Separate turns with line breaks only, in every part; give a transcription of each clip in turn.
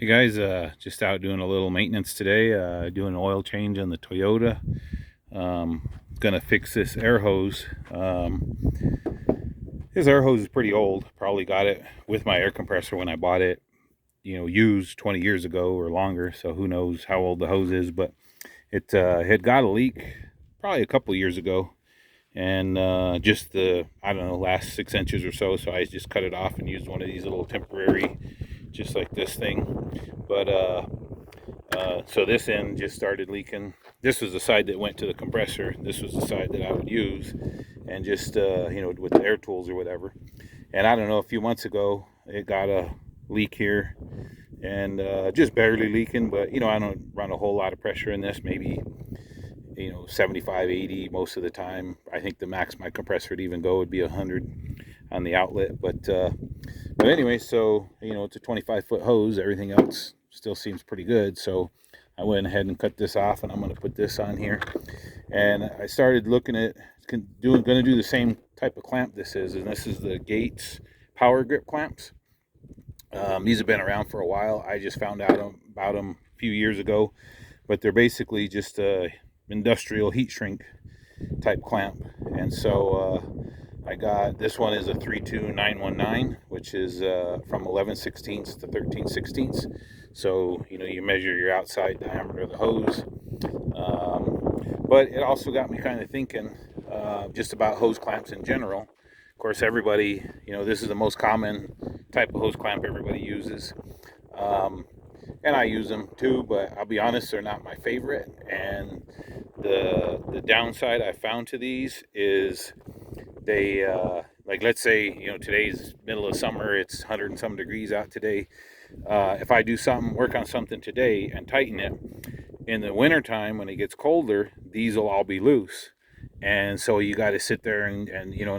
Hey guys, just out doing a little maintenance today, doing an oil change on the Toyota. Gonna fix this air hose. This air hose is pretty old. Probably got it with my air compressor when I bought it, used 20 years ago or longer. So who knows how old the hose is, but it had got a leak probably a couple years ago. And just I don't know, last 6 inches or so. So I just cut it off and used one of these little temporary, just like this thing. But so this end just started leaking. This was the side that went to the compressor. This was the side that I would use, and just with the air tools or whatever. And I don't know, a few months ago it got a leak here, and just barely leaking. But I don't run a whole lot of pressure in this. Maybe 75, 80 most of the time. I think the max my compressor would even go would be 100 on the outlet. But anyway, so it's a 25-foot hose. Everything else still seems pretty good. So I went ahead and cut this off, and I'm going to put this on here. And I started looking at going to do the same type of clamp this is, and this is the Gates Power Grip clamps. These have been around for a while. I just found out about them a few years ago, but they're basically just a industrial heat shrink type clamp. And so I got this one is a 32919, which is from 11/16 to 13/16. So you measure your outside diameter of the hose. But it also got me kind of thinking just about hose clamps in general. Of course, everybody, this is the most common type of hose clamp everybody uses. And I use them too, but I'll be honest, they're not my favorite. And the downside I found to these is they like, let's say today's middle of summer, it's 100 and some degrees out today. If I do work on something today and tighten it, in the wintertime when it gets colder, these will all be loose. And so you got to sit there and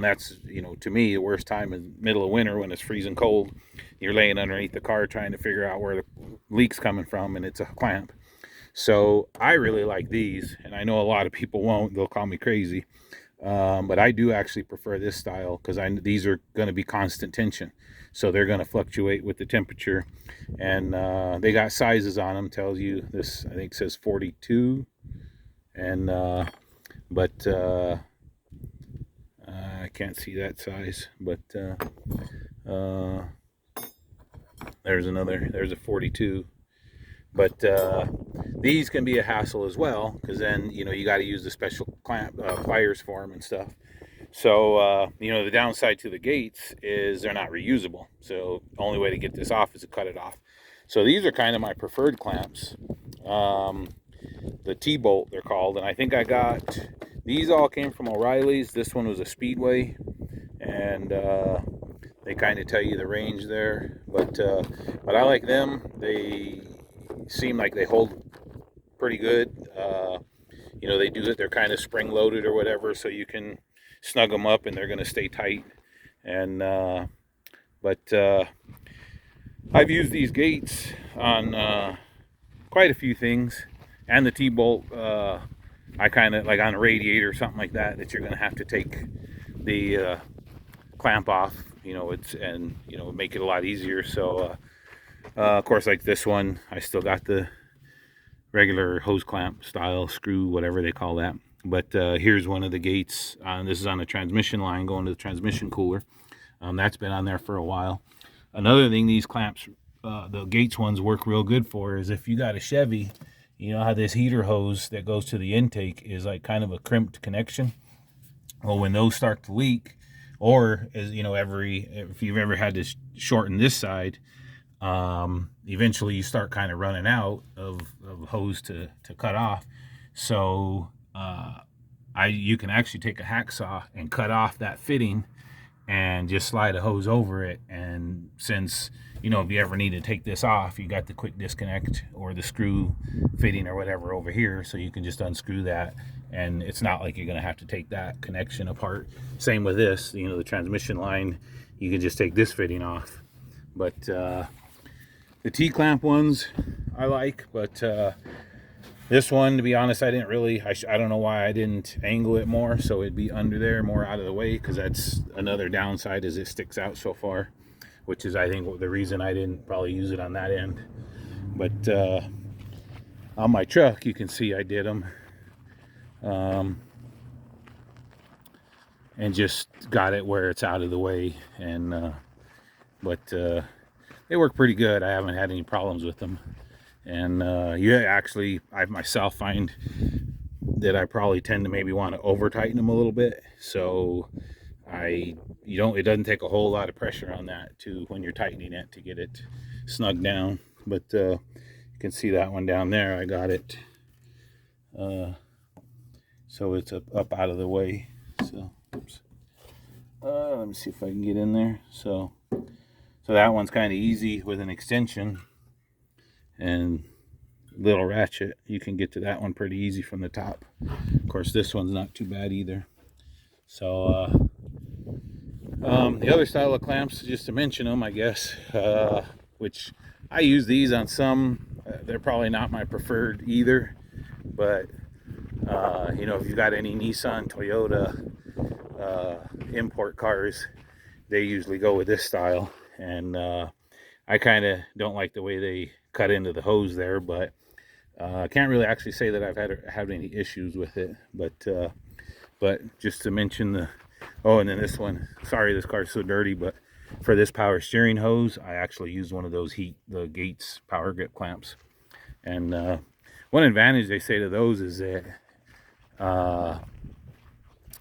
that's to me the worst time is middle of winter when it's freezing cold. You're laying underneath the car trying to figure out where the leak's coming from, and it's a clamp. So I really like these, and I know a lot of people won't. They'll call me crazy, but I do actually prefer this style because these are going to be constant tension, so they're going to fluctuate with the temperature. And they got sizes on them. Tells you this, I think, says 42, and but I can't see that size. But there's a 42. But these can be a hassle as well, because then you got to use the special clamp pliers for them and stuff. So the downside to the Gates is they're not reusable. So the only way to get this off is to cut it off. So these are kind of my preferred clamps. The T-bolt they're called, and I think I got these all came from O'Reilly's. This one was a Speedway, and they kind of tell you the range there. But I like them. They seem like they hold pretty good. They do it. They're kind of spring loaded or whatever, so you can snug them up and they're going to stay tight. And but I've used these Gates on quite a few things, and the T-bolt. I kind of like on a radiator or something like that you're going to have to take the clamp off. Make it a lot easier. So of course, like this one, I still got the regular hose clamp style screw, whatever they call that. But here's one of the Gates. This is on the transmission line going to the transmission cooler. That's been on there for a while. Another thing these clamps, the Gates ones, work real good for is if you got a Chevy, you know how this heater hose that goes to the intake is like kind of a crimped connection. Well, when those start to leak, or as if you've ever had to shorten this side, eventually you start kind of running out of hose to cut off. So you can actually take a hacksaw and cut off that fitting and just slide a hose over it. And since if you ever need to take this off, you got the quick disconnect or the screw fitting or whatever over here, so you can just unscrew that, and it's not like you're going to have to take that connection apart. Same with this, the transmission line, you can just take this fitting off. But the T-clamp ones I like, but this one, to be honest, I don't know why I didn't angle it more so it'd be under there, more out of the way, because that's another downside, is it sticks out so far, which is I think the reason I didn't probably use it on that end. But on my truck, you can see I did them. And just got it where it's out of the way. And but they work pretty good. I haven't had any problems with them. And I myself find that I probably tend to maybe want to over tighten them a little bit. So it doesn't take a whole lot of pressure on that when you're tightening it to get it snug down. But you can see that one down there. I got it so it's up out of the way. So oops. Let me see if I can get in there. So that one's kind of easy with an extension and little ratchet. You can get to that one pretty easy from the top. Of course, this one's not too bad either. So the other style of clamps, just to mention them, I guess, which I use these on some. They're probably not my preferred either, but if you've got any Nissan, Toyota import cars, they usually go with this style. And I kind of don't like the way they cut into the hose there, but I can't really actually say that I've had any issues with it. But just to mention and then this one, sorry this car's so dirty, but for this power steering hose, I actually used one of those the Gates power grip clamps. And one advantage they say to those is that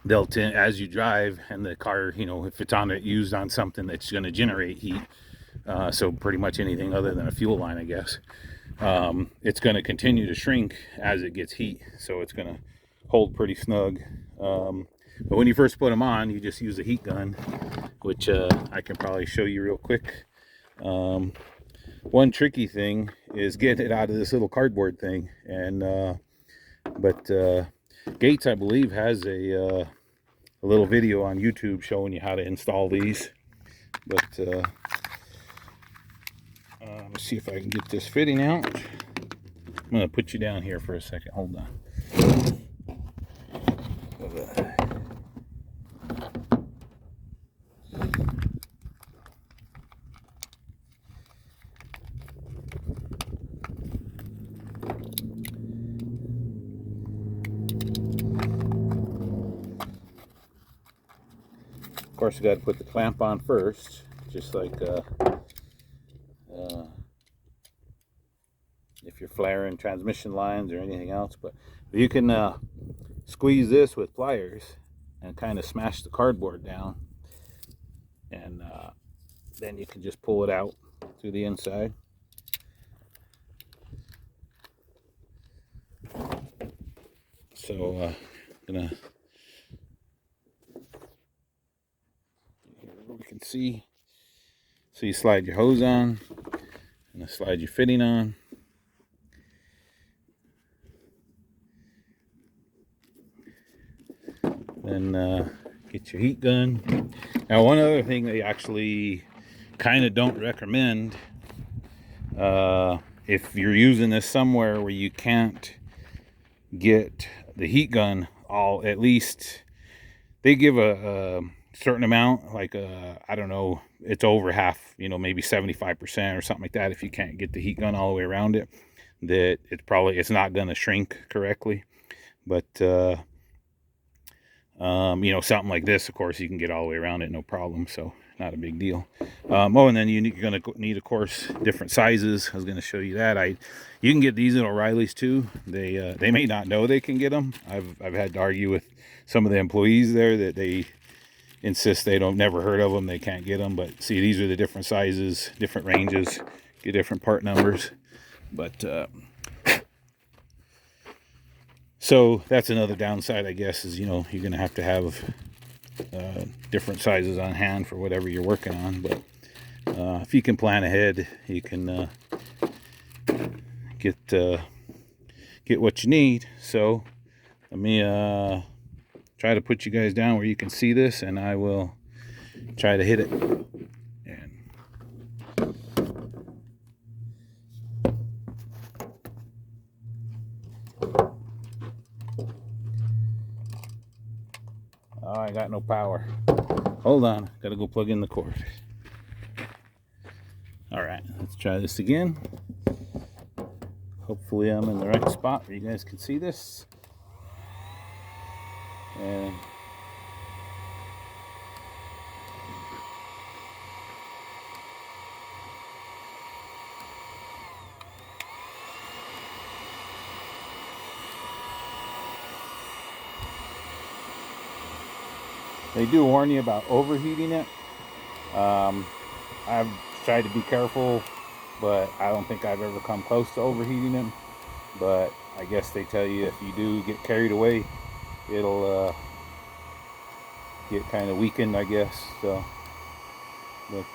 they'll tend, as you drive and the car, if it's used on something that's going to generate heat, so pretty much anything other than a fuel line, I guess, it's going to continue to shrink as it gets heat, so it's going to hold pretty snug. But when you first put them on, you just use a heat gun, which I can probably show you real quick. One tricky thing is getting it out of this little cardboard thing, and but Gates, I believe, has a little video on YouTube showing you how to install these. But let me see if I can get this fitting out. I'm going to put you down here for a second. Hold on. Of course, you got to put the clamp on first, just like if you're flaring transmission lines or anything else. But you can squeeze this with pliers and kind of smash the cardboard down, and then you can just pull it out through the inside. So gonna, you can see, so you slide your hose on and slide your fitting on. Then get your heat gun. Now, one other thing they actually kind of don't recommend, if you're using this somewhere where you can't get the heat gun at least they give a certain amount, like I don't know, it's over half, maybe 75% or something like that. If you can't get the heat gun all the way around it, that it's not going to shrink correctly. But something like this, of course, you can get all the way around it, no problem. So not a big deal. And then you're going to need, of course, different sizes. I was going to show you that. You can get these at O'Reilly's too. They may not know they can get them. I've had to argue with some of the employees there that they insist they never heard of them, they can't get them. But see, these are the different sizes, different ranges, get different part numbers. But so that's another downside, I guess, is you're going to have different sizes on hand for whatever you're working on. But if you can plan ahead, you can get what you need. So let me try to put you guys down where you can see this, and I will try to hit it. Oh, I got no power. Hold on, gotta go plug in the cord. All right, let's try this again. hopefully I'm in the right spot where you guys can see this. And they do warn you about overheating it. I've tried to be careful, but I don't think I've ever come close to overheating them. But I guess they tell you if you do get carried away, it'll get kind of weakened, I guess. So, but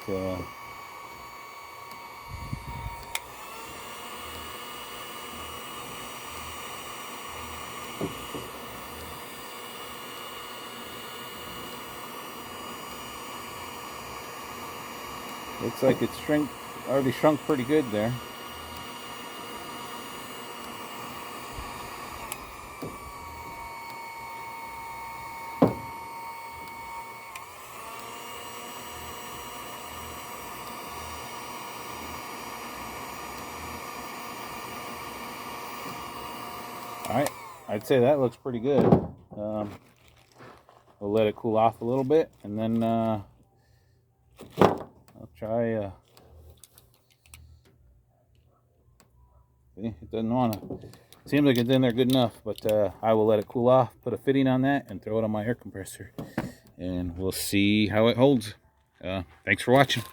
looks like it's already shrunk pretty good there. Alright, I'd say that looks pretty good. We'll let it cool off a little bit, and then I'll try. See, it doesn't want to. Seems like it's in there good enough, but I will let it cool off, put a fitting on that, and throw it on my air compressor, and we'll see how it holds. Thanks for watching.